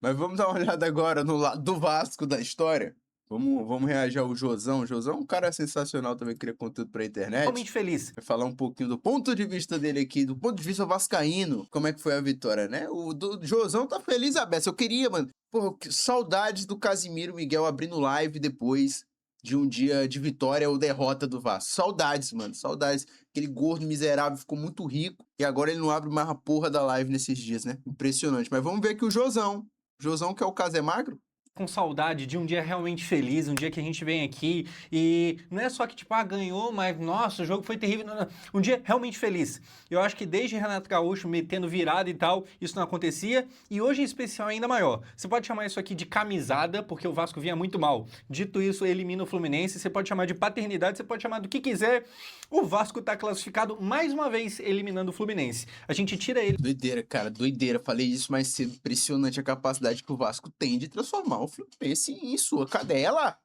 Mas vamos dar uma olhada agora no lado do Vasco da história. Vamos reagir ao Josão. O Josão é um cara sensacional também, cria conteúdo pra internet. Realmente feliz. Vai falar um pouquinho do ponto de vista dele aqui, do ponto de vista vascaíno, como é que foi a vitória, né? O do Josão tá feliz a beça. Eu queria, mano. Pô, saudades do Casimiro Miguel abrindo live depois de um dia de vitória ou derrota do Vasco. Saudades, mano. Saudades. Aquele gordo miserável ficou muito rico e agora ele não abre mais a porra da live nesses dias, né? Impressionante. Mas vamos ver aqui o Josão. Josão, que é o caso é magro? Com saudade de um dia realmente feliz, um dia que a gente vem aqui e não é só que tipo, ganhou, mas nossa, o jogo foi terrível. Não, não. Um dia realmente feliz. Eu acho que desde Renato Gaúcho metendo virada e tal, isso não acontecia e hoje em especial ainda maior. Você pode chamar isso aqui de camisada, porque o Vasco vinha muito mal. Dito isso, elimina o Fluminense, você pode chamar de paternidade, você pode chamar do que quiser. O Vasco tá classificado mais uma vez eliminando o Fluminense. A gente tira ele. Doideira, cara, doideira. Falei isso mais cedo. Impressionante a capacidade que o Vasco tem de transformar o Fluminense em sua cadela.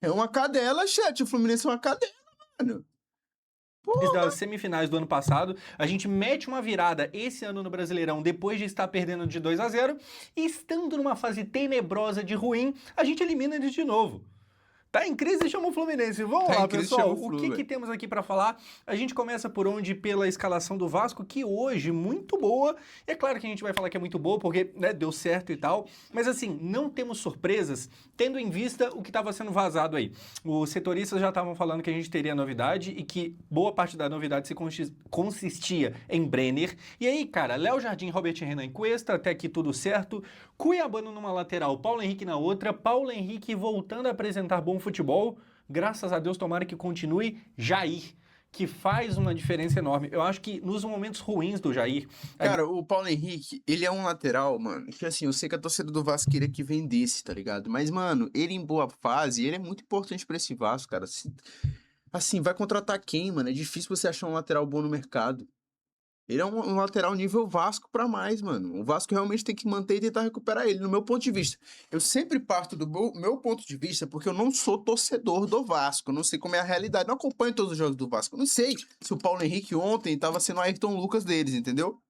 É uma cadela, chat. O Fluminense é uma cadela, mano. Das semifinais do ano passado, a gente mete uma virada esse ano no Brasileirão depois de estar perdendo de 2-0 e estando numa fase tenebrosa de ruim, a gente elimina eles de novo. Tá em crise, chama o Fluminense. Vamos Tá lá, em crise, pessoal. chama o O Flu, que velho. temos aqui pra falar? A gente começa por onde? Pela escalação do Vasco, que hoje muito boa. É claro que a gente vai falar que é muito boa, porque né, deu certo e tal. Mas assim, não temos surpresas, tendo em vista o que estava sendo vazado aí. Os setoristas já estavam falando que a gente teria novidade e que boa parte da novidade se consistia em Brenner. E aí, cara, Léo Jardim, Robert Renan e Cuesta, até aqui tudo certo. Cuiabano numa lateral, Paulo Henrique na outra. Paulo Henrique voltando a apresentar bom futebol. Graças a Deus, tomara que continue. Jair, que faz uma diferença enorme. Eu acho que nos momentos ruins do Jair. Cara, o Paulo Henrique, ele é um lateral, mano, que assim, eu sei que a torcida do Vasco queria que vendesse, tá ligado? Mas, mano, ele em boa fase, ele é muito importante pra esse Vasco, cara. Assim, vai contratar quem, mano? É difícil você achar um lateral bom no mercado. Ele é um lateral nível Vasco pra mais, mano. O Vasco realmente tem que manter e tentar recuperar ele, no meu ponto de vista. Eu sempre parto do meu ponto de vista, porque eu não sou torcedor do Vasco. Eu não sei como é a realidade. Não acompanho todos os jogos do Vasco. Eu não sei se o Paulo Henrique ontem tava sendo o Ayrton Lucas deles, entendeu?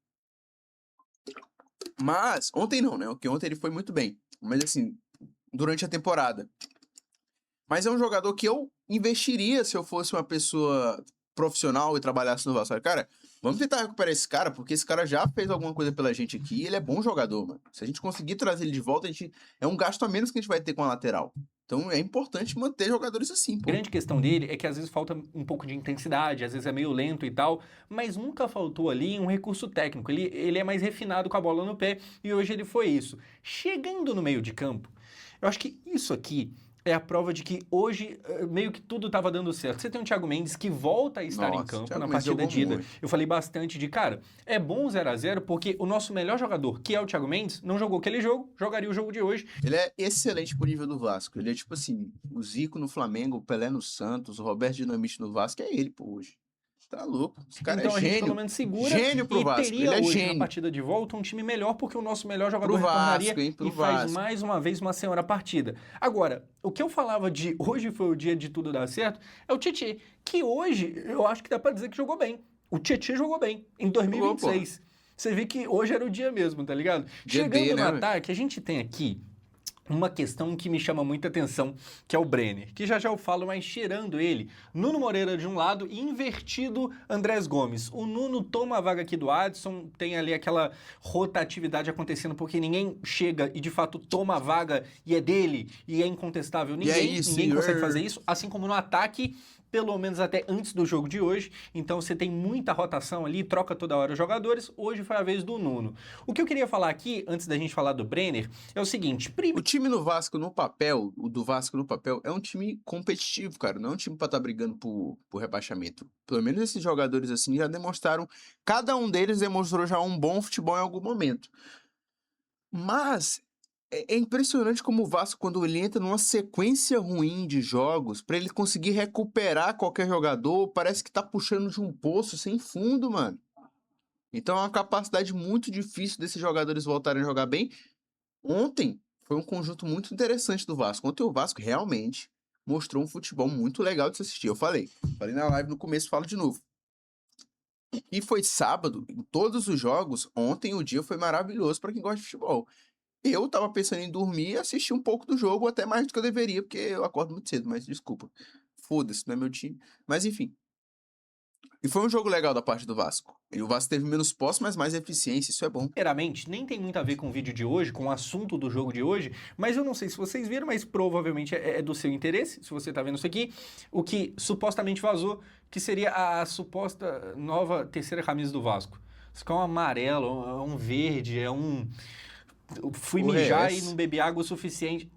Mas, ontem não, né? Porque ontem ele foi muito bem. Mas assim, durante a temporada. Mas é um jogador que eu investiria se eu fosse uma pessoa profissional e trabalhasse no Vasco. Cara, vamos tentar recuperar esse cara, porque esse cara já fez alguma coisa pela gente aqui e ele é bom jogador, mano. Se a gente conseguir trazer ele de volta, é um gasto a menos que a gente vai ter com a lateral. Então é importante manter jogadores assim, A pô. grande questão dele é que às vezes falta um pouco de intensidade, às vezes é meio lento e tal, mas nunca faltou ali um recurso técnico. Ele é mais refinado com a bola no pé e hoje ele foi isso. Chegando no meio de campo, eu acho que isso aqui é a prova de que hoje meio que tudo estava dando certo. Você tem o Thiago Mendes que volta a estar em Nossa, o campo Thiago na Mendes partida jogou de ida. muito. Eu falei bastante de, cara, é bom 0-0 porque o nosso melhor jogador, que é o Thiago Mendes, não jogou aquele jogo, jogaria o jogo de hoje. Ele é excelente pro nível do Vasco. Ele é tipo assim, o Zico no Flamengo, o Pelé no Santos, o Roberto Dinamite no Vasco, é ele, pô, hoje. Tá louco. Esse cara é Então a gente pelo gênio. menos segura Gênio pro e Vasco. teria Ele é hoje na gênio. partida de volta um time melhor porque o nosso melhor jogador Pro retornaria Vasco, hein? e Pro faz Vasco. mais uma vez uma senhora partida. Agora, o que eu falava de hoje foi o dia de tudo dar certo é o Tietê, que hoje eu acho que dá pra dizer que jogou bem. O Tietê jogou bem em Jogou, pô. 2026. Você vê que hoje era o dia mesmo, tá ligado? Dia D, Chegando no né, velho? ataque, a gente tem aqui uma questão que me chama muita atenção, que é o Brenner, que já eu falo, mas cheirando ele, Nuno Moreira de um lado e invertido Andrés Gomes. O Nuno toma a vaga aqui do Adson, tem ali aquela rotatividade acontecendo porque ninguém chega e de fato toma a vaga e é dele e é incontestável. E é Ninguém, isso, ninguém consegue senhor. fazer isso, assim como no ataque, pelo menos até antes do jogo de hoje. Então você tem muita rotação ali, troca toda hora os jogadores. Hoje foi a vez do Nuno. O que eu queria falar aqui, antes da gente falar do Brenner, é o seguinte: O time no Vasco no papel, o do Vasco no papel, é um time competitivo, cara. Não é um time pra estar brigando por rebaixamento. Pelo menos esses jogadores assim já demonstraram. Cada um deles demonstrou já um bom futebol em algum momento. Mas é impressionante como o Vasco, quando ele entra numa sequência ruim de jogos, pra ele conseguir recuperar qualquer jogador, parece que tá puxando de um poço sem fundo, mano. Então é uma capacidade muito difícil desses jogadores voltarem a jogar bem. Ontem foi um conjunto muito interessante do Vasco. Ontem o Vasco realmente mostrou um futebol muito legal de se assistir. Eu falei na live no começo, falo de novo. E foi sábado, em todos os jogos, ontem o dia foi maravilhoso pra quem gosta de futebol. Eu tava pensando em dormir e assistir um pouco do jogo, até mais do que eu deveria, porque eu acordo muito cedo, mas desculpa. Foda-se, não é meu time. Mas enfim. E foi um jogo legal da parte do Vasco. E o Vasco teve menos posse, mas mais eficiência, isso é bom. Primeiramente, nem tem muito a ver com o vídeo de hoje, com o assunto do jogo de hoje, mas eu não sei se vocês viram, mas provavelmente é do seu interesse, se você tá vendo isso aqui, o que supostamente vazou, que seria a suposta nova terceira camisa do Vasco. Isso aqui é um amarelo, é um verde, é um... Fui Porra, é mijar e essa? não bebi água o suficiente.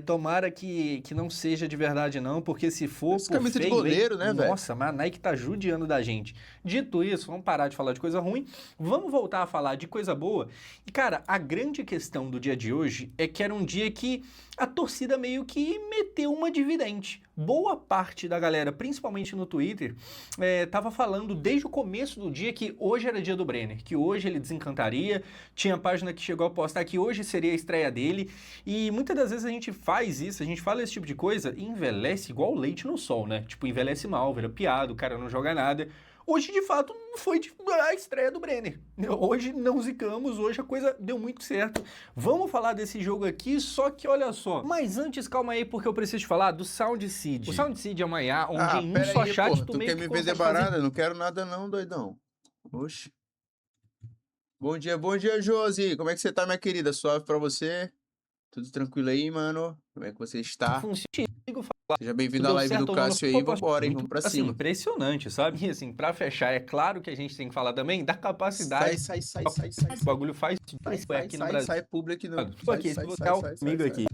Tomara que não seja de verdade não, porque se for Essa por camisa de feio, hein? goleiro, né, velho? Nossa, mas a Nike tá judiando da gente. Dito isso, vamos parar de falar de coisa ruim, vamos voltar a falar de coisa boa. E cara, a grande questão do dia de hoje é que era um dia que a torcida meio que meteu uma dividente. Boa parte da galera, principalmente no Twitter, tava falando desde o começo do dia que hoje era dia do Brenner, que hoje ele desencantaria. Tinha página que chegou a postar que hoje seria a estreia dele. E muitas das vezes a gente faz isso, a gente fala esse tipo de coisa e envelhece igual leite no sol, né? Tipo, envelhece mal, vira piada, o cara não joga nada. Hoje, de fato, foi a estreia do Brenner. Hoje não zicamos, hoje a coisa deu muito certo. Vamos falar desse jogo aqui, só que olha só. Mas antes, calma aí, porque eu preciso te falar do Sound Seed. O Sound Seed é uma IA onde em um pera só aí, chat porra. tu Tu meio quer que me consegue vender fazer... barata? Não quero nada não, doidão. Oxe. Bom dia, Josi. Como é que você tá, minha querida? Suave pra você? Tudo tranquilo aí, mano? Como é que você está? Funciona. Seja bem-vindo à Deu live do certo ou não, Cássio aí. pô, posso- Vambora, hein? muito, Vamos pra assim, cima. impressionante, sabe? E assim, pra fechar, é claro que a gente tem que falar também da Sai, capacidade sai, sai, sai, que sai. o bagulho faz Sai, aqui no sai, Brasil. sai, público não. Tô Sai, aqui, se sai, você sai, é sai, sai, comigo sai. aqui.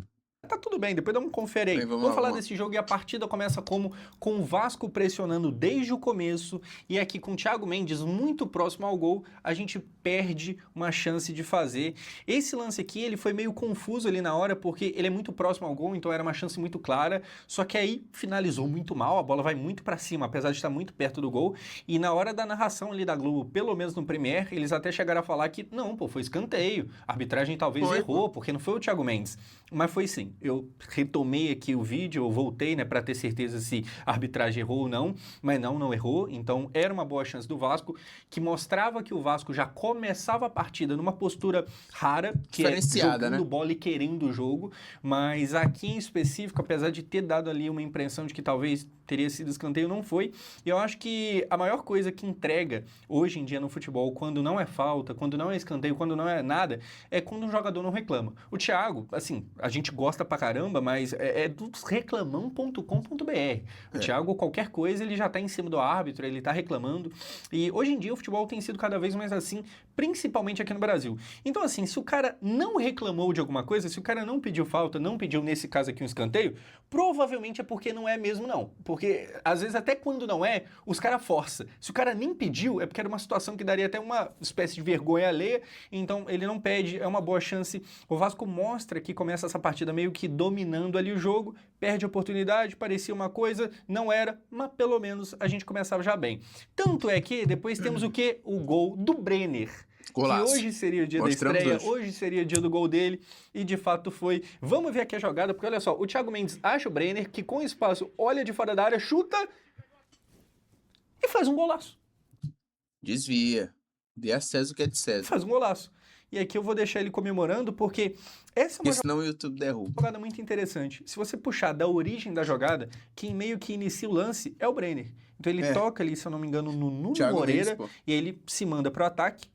Tá tudo bem, depois dá um confere aí. Bem, vamos Vamos lá, falar vamos lá. desse jogo e a partida começa como? Com o Vasco pressionando desde o começo e aqui com o Thiago Mendes muito próximo ao gol, a gente perde uma chance de fazer. Esse lance aqui, ele foi meio confuso ali na hora porque ele é muito próximo ao gol, então era uma chance muito clara, só que aí finalizou muito mal, a bola vai muito pra cima, apesar de estar muito perto do gol, e na hora da narração ali da Globo, pelo menos no Premier, eles até chegaram a falar que não, pô, foi escanteio, a arbitragem talvez Foi, errou, porque não foi o Thiago Mendes. Mas foi sim. Eu retomei aqui o vídeo, eu voltei, né, para ter certeza se a arbitragem errou ou não, mas não errou. Então era uma boa chance do Vasco, que mostrava que o Vasco já começava a partida numa postura rara, que é Diferenciada, jogando né? bola e querendo o jogo. Mas aqui em específico, apesar de ter dado ali uma impressão de que talvez teria sido escanteio, não foi. E eu acho que a maior coisa que entrega hoje em dia no futebol, quando não é falta, quando não é escanteio, quando não é nada, é quando um jogador não reclama. O Thiago, assim, a gente gosta pra caramba, mas é do reclamão.com.br. O Thiago, qualquer coisa, ele já tá em cima do árbitro, ele tá reclamando. E hoje em dia o futebol tem sido cada vez mais assim, principalmente aqui no Brasil. Então, assim, se o cara não reclamou de alguma coisa, se o cara não pediu falta, não pediu, nesse caso aqui, um escanteio, provavelmente é porque não é mesmo, não. Porque, às vezes, até quando não é, os caras forçam. Se o cara nem pediu, é porque era uma situação que daria até uma espécie de vergonha alheia, então ele não pede, é uma boa chance. O Vasco mostra que começa essa partida meio que dominando ali o jogo, perde a oportunidade, parecia uma coisa, não era, mas pelo menos a gente começava já bem. Tanto é que depois temos o quê? O gol do Brenner. Golaço. Que hoje seria o dia Mostramos da estreia, hoje. hoje seria o dia do gol dele, e de fato foi. Vamos ver aqui a jogada, porque olha só, o Thiago Mendes acha o Brenner, que com espaço olha de fora da área, chuta e faz um golaço. Desvia. Dê a César o que é de César. Faz um golaço. E aqui eu vou deixar ele comemorando, porque essa é uma Porque senão o YouTube derruba. jogada muito interessante. Se você puxar da origem da jogada, quem meio que inicia o lance é o Brenner. Então ele toca ali, se eu não me engano, no Nuno Thiago Moreira, Mendes, pô. e aí ele se manda pro ataque.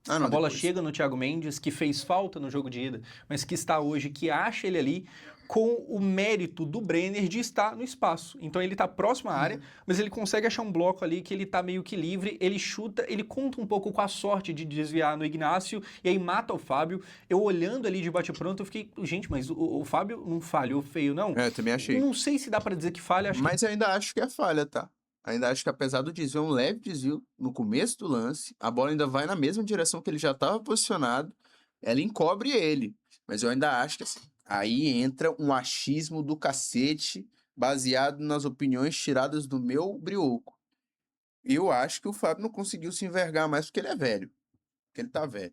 Ah, não, A bola depois. chega no Thiago Mendes, que fez falta no jogo de ida, mas que está hoje, que acha ele ali, com o mérito do Brenner de estar no espaço. Então ele está próximo à área, mas ele consegue achar um bloco ali que ele está meio que livre, ele chuta, ele conta um pouco com a sorte de desviar no Ignácio, e aí mata o Fábio. Eu olhando ali de bate-pronto, eu fiquei, gente, mas o Fábio não falhou feio, não? É, eu também achei. Não sei se dá para dizer que falha, acho Mas eu ainda acho que é falha, tá? Ainda acho que apesar do desvio, é um leve desvio no começo do lance, a bola ainda vai na mesma direção que ele já estava posicionado, ela encobre ele. Mas eu ainda acho que assim, aí entra um achismo do cacete, baseado nas opiniões tiradas do meu brioco. Eu acho que o Fábio não conseguiu se envergar mais porque ele é velho. Porque ele tá velho.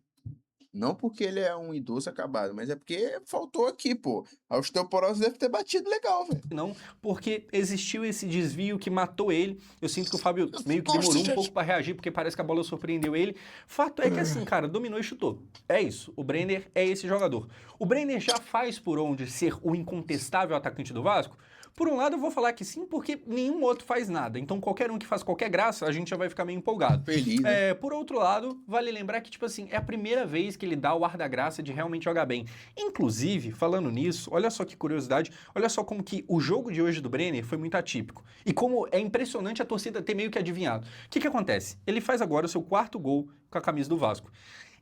Não porque ele é um idoso acabado, mas é porque faltou aqui, pô. A osteoporose deve ter batido legal, velho. Não, porque existiu esse desvio que matou ele. Eu sinto que o Fábio meio que Nossa, demorou um gente. pouco para reagir, porque parece que a bola surpreendeu ele. Fato é que assim, cara, dominou e chutou. É isso. O Brenner é esse jogador. O Brenner já faz por onde ser o incontestável atacante do Vasco? Por um lado, eu vou falar que sim, porque nenhum outro faz nada. Então, qualquer um que faz qualquer graça, a gente já vai ficar meio empolgado. Feliz, né? Por outro lado, vale lembrar que, tipo assim, é a primeira vez que ele dá o ar da graça de realmente jogar bem. Inclusive, falando nisso, olha só que curiosidade, olha só como que o jogo de hoje do Brenner foi muito atípico. E como é impressionante a torcida ter meio que adivinhado. O que acontece? Ele faz agora o seu 4º gol com a camisa do Vasco.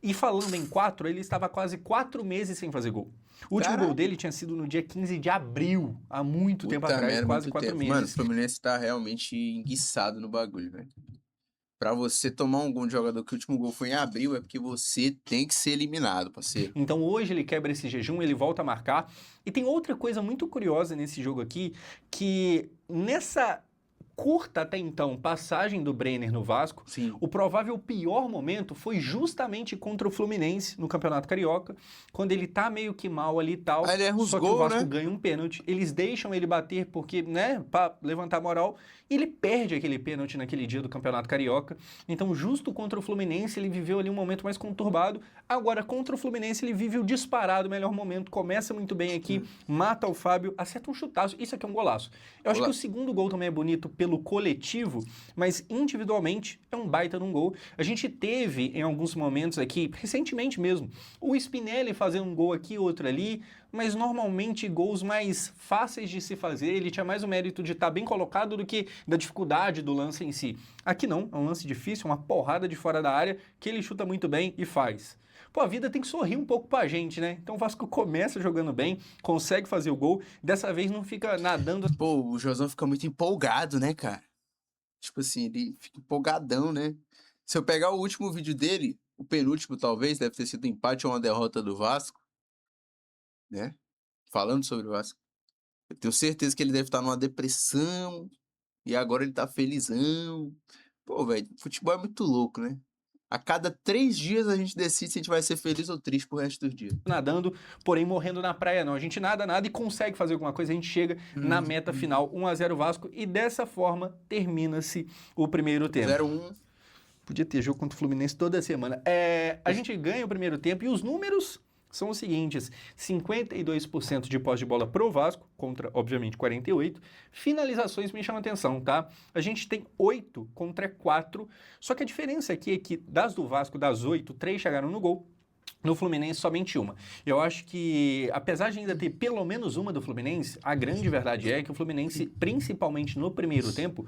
E falando em 4, ele estava quase 4 meses sem fazer gol. O último gol Caraca. dele tinha sido no dia 15 de abril, há muito tempo Puta atrás, merda, quase muito 4 tempo. meses. Mano, o Fluminense tá realmente enguiçado no bagulho, velho. Pra você tomar um gol de jogador que o último gol foi em abril, é porque você tem que ser eliminado, parceiro. Então hoje ele quebra esse jejum, ele volta a marcar. E tem outra coisa muito curiosa nesse jogo aqui, que nessa curta até então passagem do Brenner no Vasco, Sim. o provável pior momento foi justamente contra o Fluminense no Campeonato Carioca, quando ele tá meio que mal ali e tal, Aí ele erra os só que o gols, Vasco né? ganha um pênalti, eles deixam ele bater porque, né, pra levantar a moral, e ele perde aquele pênalti naquele dia do Campeonato Carioca. Então, justo contra o Fluminense, ele viveu ali um momento mais conturbado. Agora, contra o Fluminense, ele vive o disparado melhor momento, começa muito bem aqui, mata o Fábio, acerta um chutaço, isso aqui é um golaço. Eu acho que o segundo gol também é bonito pelo coletivo, mas individualmente é um baita de um gol. A gente teve em alguns momentos aqui, recentemente mesmo, o Spinelli fazendo um gol aqui, outro ali, mas normalmente gols mais fáceis de se fazer, ele tinha mais o mérito de estar bem colocado do que da dificuldade do lance em si. Aqui não, é um lance difícil, uma porrada de fora da área, que ele chuta muito bem e faz. Pô, a vida tem que sorrir um pouco pra gente, né? Então o Vasco começa jogando bem, consegue fazer o gol, dessa vez não fica nadando. Pô, o Josão fica muito empolgado, né, cara? Tipo assim, ele fica empolgadão, né? Se eu pegar o último vídeo dele, o penúltimo talvez, deve ter sido um empate ou uma derrota do Vasco, né? Falando sobre o Vasco. Eu tenho certeza que ele deve estar numa depressão e agora ele tá felizão. Pô, velho, futebol é muito louco, né? A cada 3 dias a gente decide se a gente vai ser feliz ou triste pro resto dos dias. Nadando, porém morrendo na praia não. A gente nada e consegue fazer alguma coisa, a gente chega na meta final, 1-0 Vasco, e dessa forma termina-se o primeiro tempo. 0-1. Podia ter jogo contra o Fluminense toda semana. A gente ganha o primeiro tempo e os números são os seguintes: 52% de posse de bola pro Vasco, contra, obviamente, 48%. Finalizações me chamam a atenção, tá? A gente tem 8 contra 4, só que a diferença aqui é que das do Vasco, das 8, 3 chegaram no gol. No Fluminense, somente uma. Eu acho que, apesar de ainda ter pelo menos uma do Fluminense, a grande verdade é que o Fluminense, principalmente no primeiro tempo,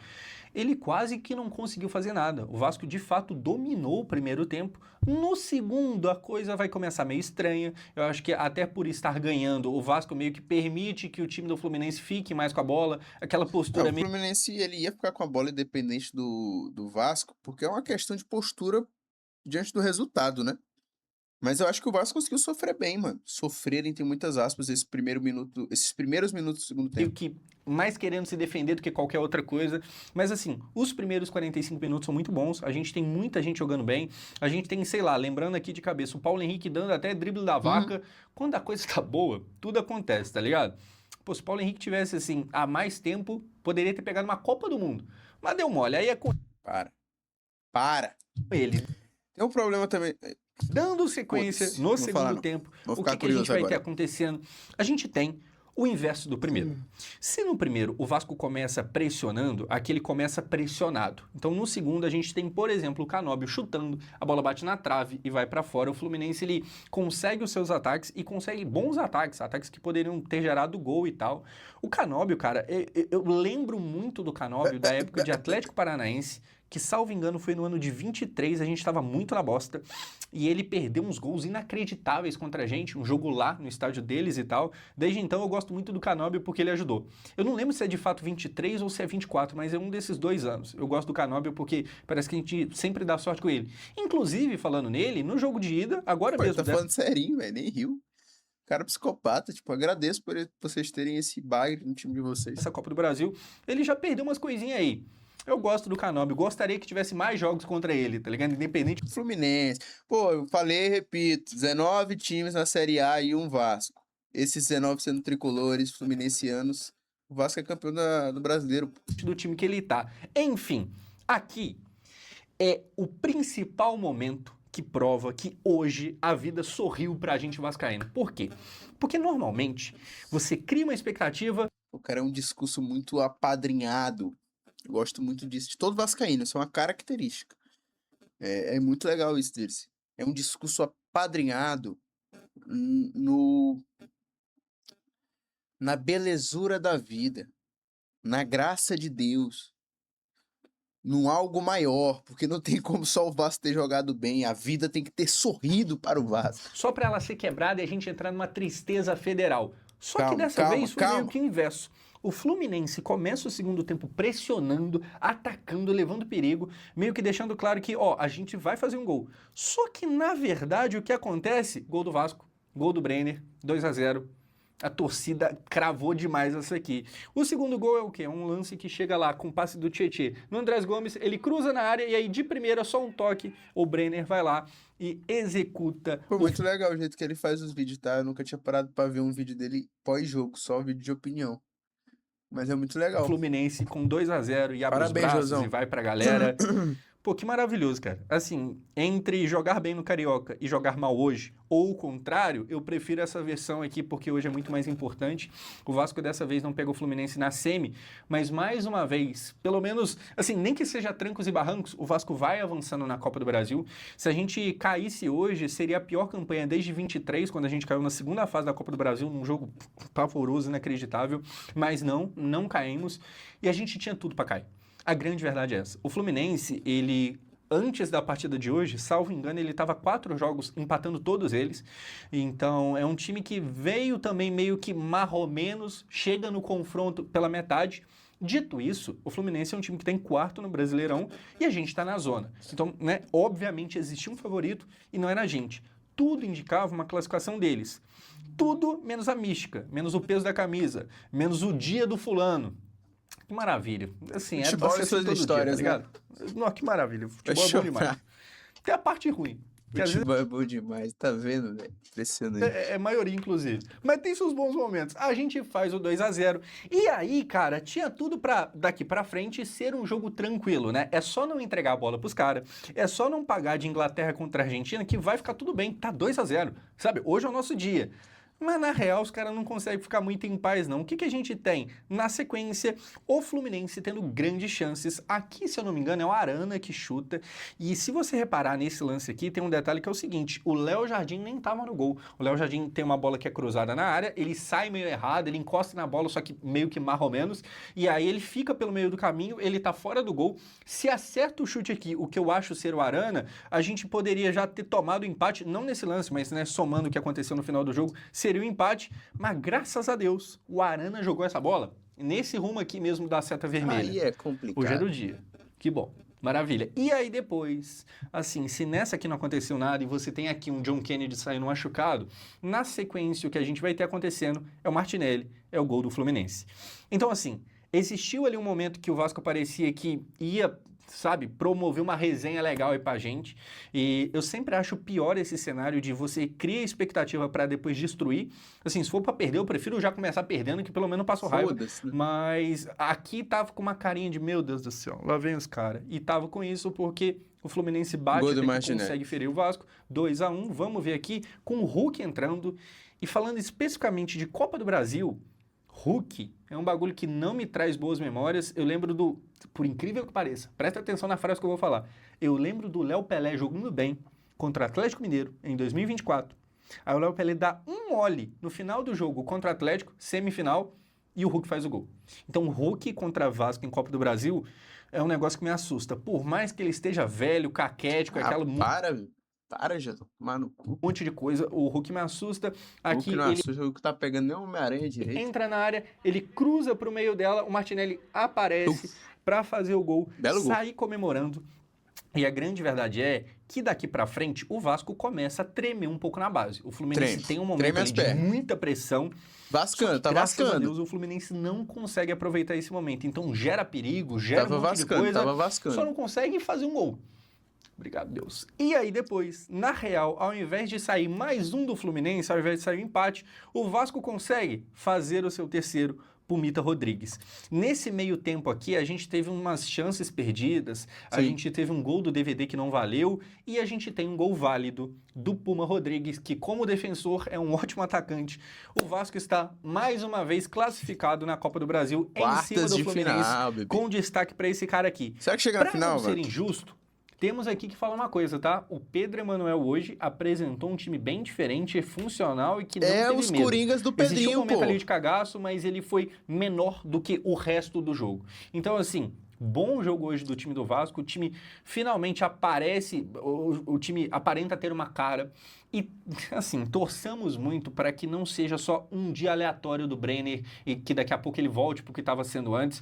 ele quase que não conseguiu fazer nada. O Vasco, de fato, dominou o primeiro tempo. No segundo, a coisa vai começar meio estranha. Eu acho que até por estar ganhando, o Vasco meio que permite que o time do Fluminense fique mais com a bola. Aquela postura O meio... Fluminense ele ia ficar com a bola independente do Vasco, porque é uma questão de postura diante do resultado, né? Mas eu acho que o Vasco conseguiu sofrer bem, mano. Sofrer entre muitas aspas esses primeiros minutos do segundo meio tempo. que mais querendo se defender do que qualquer outra coisa. Mas assim, os primeiros 45 minutos são muito bons. A gente tem muita gente jogando bem. A gente tem, sei lá, lembrando aqui de cabeça, o Paulo Henrique dando até drible da vaca. Quando a coisa tá boa, tudo acontece, tá ligado? Pô, se o Paulo Henrique tivesse, assim, há mais tempo, poderia ter pegado uma Copa do Mundo. Mas deu mole. Aí é com Para. ele. Tem um problema também. Dando sequência Putz, no não vou falar, segundo não. tempo, Vou o ficar que a gente curioso vai ter agora. acontecendo? A gente tem o inverso do primeiro. Se no primeiro o Vasco começa pressionando, aqui ele começa pressionado. Então no segundo a gente tem, por exemplo, o Canóbio chutando, a bola bate na trave e vai pra fora. O Fluminense ele consegue os seus ataques e consegue bons ataques, ataques que poderiam ter gerado gol e tal. O Canóbio, cara, eu lembro muito do Canóbio da época de Atlético Paranaense, que, salvo engano, foi no ano de 23, a gente estava muito na bosta, e ele perdeu uns gols inacreditáveis contra a gente, um jogo lá no estádio deles e tal. Desde então eu gosto muito do Canóbio porque ele ajudou. Eu não lembro se é de fato 23 ou se é 24, mas é um desses 2 anos. Eu gosto do Canóbio porque parece que a gente sempre dá sorte com ele. Inclusive, falando nele, no jogo de ida, agora mesmo... Tá falando serinho, velho, nem riu. Cara psicopata, tipo, agradeço por vocês terem esse bagre no time de vocês. Essa Copa do Brasil, ele já perdeu umas coisinhas aí. Eu gosto do Canóbio, gostaria que tivesse mais jogos contra ele, tá ligado? Independente. Fluminense. Pô, eu falei e repito, 19 times na Série A e um Vasco. Esses 19 sendo tricolores, fluminensianos. O Vasco é campeão do brasileiro. Do time que ele tá. Enfim, aqui é o principal momento que prova que hoje a vida sorriu pra gente vascaíno. Por quê? Porque normalmente você cria uma expectativa. O cara é um discurso muito apadrinhado. Eu gosto muito disso. De todo vascaíno, isso é uma característica. É muito legal isso deles. É um discurso apadrinhado na belezura da vida, na graça de Deus, num algo maior, porque não tem como só o Vasco ter jogado bem, a vida tem que ter sorrido para o Vasco. Só para ela ser quebrada e a gente entrar numa tristeza federal. Só que Calma, dessa calma, vez foi meio calma. que o inverso. O Fluminense começa o segundo tempo pressionando, atacando, levando perigo, meio que deixando claro que, ó, a gente vai fazer um gol. Só que, na verdade, o que acontece? Gol do Vasco, gol do Brenner, 2-0. A torcida cravou demais essa aqui. O segundo gol é o quê? É um lance que chega lá com o passe do Tietê. No Andrés Gomes, ele cruza na área e aí de primeira, só um toque, o Brenner vai lá e executa. Foi muito legal o jeito que ele faz os vídeos, tá? Eu nunca tinha parado pra ver um vídeo dele pós-jogo, só vídeo de opinião. Mas é muito O legal. Fluminense com 2-0 e abre Parabéns, os braços Josão. e vai pra galera. Pô, que maravilhoso, cara. Assim, entre jogar bem no Carioca e jogar mal hoje, ou o contrário, eu prefiro essa versão aqui porque hoje é muito mais importante. O Vasco dessa vez não pega o Fluminense na semi, mas mais uma vez, pelo menos, assim, nem que seja trancos e barrancos, o Vasco vai avançando na Copa do Brasil. Se a gente caísse hoje, seria a pior campanha desde 23, quando a gente caiu na segunda fase da Copa do Brasil, num jogo pavoroso, inacreditável, mas não caímos e a gente tinha tudo para cair. A grande verdade é essa. O Fluminense, ele, antes da partida de hoje, salvo engano, ele estava 4 jogos empatando todos eles. Então, é um time que veio também meio que marromenos, chega no confronto pela metade. Dito isso, o Fluminense é um time que está em quarto no Brasileirão e a gente está na zona. Então, né, obviamente existia um favorito e não era a gente. Tudo indicava uma classificação deles. Tudo menos a mística, menos o peso da camisa, menos o dia do fulano. Que maravilha. Assim, era pra Futebol ser e assim suas todo histórias, dia, tá ligado? Não, que maravilha. Futebol é bom demais. Tem a parte ruim. Que às vezes Futebol é bom demais, tá vendo, velho? Impressionante. é maioria, inclusive. Mas tem seus bons momentos. A gente faz o 2-0. E aí, cara, tinha tudo pra daqui pra frente ser um jogo tranquilo, né? É só não entregar a bola pros caras. É só não pagar de Inglaterra contra a Argentina que vai ficar tudo bem. Tá 2-0. Sabe? Hoje é o nosso dia. Mas na real os caras não conseguem ficar muito em paz não. O que a gente tem? Na sequência, o Fluminense tendo grandes chances. Aqui, se eu não me engano, é o Arana que chuta. E se você reparar nesse lance aqui, tem um detalhe que é o seguinte. O Léo Jardim nem tava no gol. O Léo Jardim tem uma bola que é cruzada na área, ele sai meio errado, ele encosta na bola, só que meio que mais ou menos. E aí ele fica pelo meio do caminho, ele tá fora do gol. Se acerta o chute aqui, o que eu acho ser o Arana, a gente poderia já ter tomado o empate, não nesse lance, mas né, somando o que aconteceu no final do jogo, seria um empate, mas graças a Deus, o Arana jogou essa bola nesse rumo aqui mesmo da seta vermelha. Aí é complicado. Hoje é do dia. Que bom. Maravilha. E aí depois, assim, se nessa aqui não aconteceu nada e você tem aqui um John Kennedy saindo machucado, na sequência o que a gente vai ter acontecendo é o Martinelli, é o gol do Fluminense. Então, assim, existiu ali um momento que o Vasco parecia que ia, sabe, promover uma resenha legal aí pra gente. E eu sempre acho pior esse cenário de você criar expectativa pra depois destruir. Assim, se for pra perder, eu prefiro já começar perdendo, que pelo menos eu passo raiva. Foda-se, né? Mas aqui tava com uma carinha de, meu Deus do céu, lá vem os caras. E tava com isso porque o Fluminense bate, Gol do até que Martinelli. consegue ferir o Vasco. 2-1, vamos ver aqui, com o Hulk entrando. E falando especificamente de Copa do Brasil, Hulk é um bagulho que não me traz boas memórias. Eu lembro do, por incrível que pareça, presta atenção na frase que eu vou falar. Eu lembro do Léo Pelé jogando bem contra o Atlético Mineiro em 2024. Aí o Léo Pelé dá um mole no final do jogo contra o Atlético, semifinal, e o Hulk faz o gol. Então o Hulk contra Vasco em Copa do Brasil é um negócio que me assusta. Por mais que ele esteja velho, caquético, aquela Para, Jadon. Mano, o monte de coisa, o Hulk me assusta. Aqui Hulk não ele assusta, o Hulk tá pegando nem o Homem-Aranha direito. entra na área, ele cruza pro meio dela, o Martinelli aparece pra fazer o gol, Belo gol. sair comemorando. E a grande verdade é que daqui pra frente o Vasco começa a tremer um pouco na base. O Fluminense Treme. tem um momento Treme ali as de pernas. muita pressão, só Vascando, que tá graças a vascando. Deus o Fluminense não consegue aproveitar esse momento. Então gera perigo, gera um Tava monte de vascando, coisa, tava só vascando. não consegue fazer um gol. Obrigado, Deus. E aí depois, na real, ao invés de sair mais um do Fluminense, ao invés de sair um empate, o Vasco consegue fazer o seu terceiro Pumita Rodrigues. Nesse meio tempo aqui, a gente teve umas chances perdidas, a Sim. gente teve um gol do DVD que não valeu e a gente tem um gol válido do Puma Rodrigues, que como defensor é um ótimo atacante. O Vasco está mais uma vez classificado na Copa do Brasil em cima Quartas do de Fluminense, final, bebê. com destaque para esse cara aqui. Será que chega na Para final, não ser mano? injusto, temos aqui que falar uma coisa, tá? O Pedro Emanuel hoje apresentou um time bem diferente, funcional e que não É teve os medo. coringas do Existiu um Pedrinho, momento pô. ali de cagaço, mas ele foi menor do que o resto do jogo. Então, assim, bom jogo hoje do time do Vasco. O time finalmente aparece, o time aparenta ter uma cara. E, assim, torçamos muito para que não seja só um dia aleatório do Brenner e que daqui a pouco ele volte para o que estava sendo antes,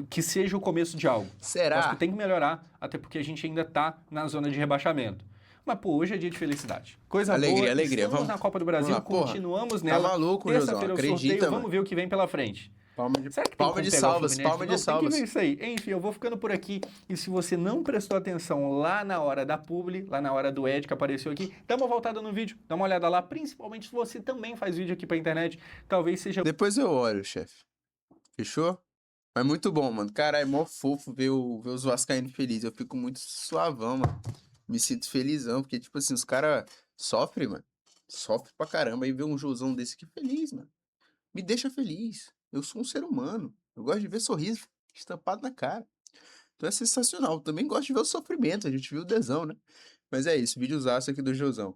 que seja o começo de algo. O Vasco Será? tem que melhorar, até porque a gente ainda tá na zona de rebaixamento. Mas, pô, hoje é dia de felicidade. Coisa Alegria, boa, alegria. estamos Vamos- na Copa do vamos Brasil, lá, porra. continuamos Tá nela. maluco, Josão. Terça-feira é o Acredita, sorteio, mano. vamos ver o que vem pela frente. Palma de, Será que tem palma como de pegar o salvas, Fluminense palma de de novo? Tem que salvas. ver isso aí. Enfim, eu vou ficando por aqui. E se você não prestou atenção lá na hora da publi, lá na hora do Ed que apareceu aqui, dá uma voltada no vídeo, dá uma olhada lá, principalmente se você também faz vídeo aqui pra internet. Talvez seja Depois eu olho, chefe. Fechou? Mas muito bom, mano. Cara, é mó fofo ver os vascaínos felizes. Eu fico muito suavão, mano. Me sinto felizão, porque, tipo assim, os caras sofrem, mano. Sofrem pra caramba. Aí ver um Josão desse aqui feliz, mano. Me deixa feliz. Eu sou um ser humano. Eu gosto de ver sorriso estampado na cara. Então é sensacional. Também gosto de ver o sofrimento. A gente viu o desão, né? Mas é isso. Videozaço aqui do Josão.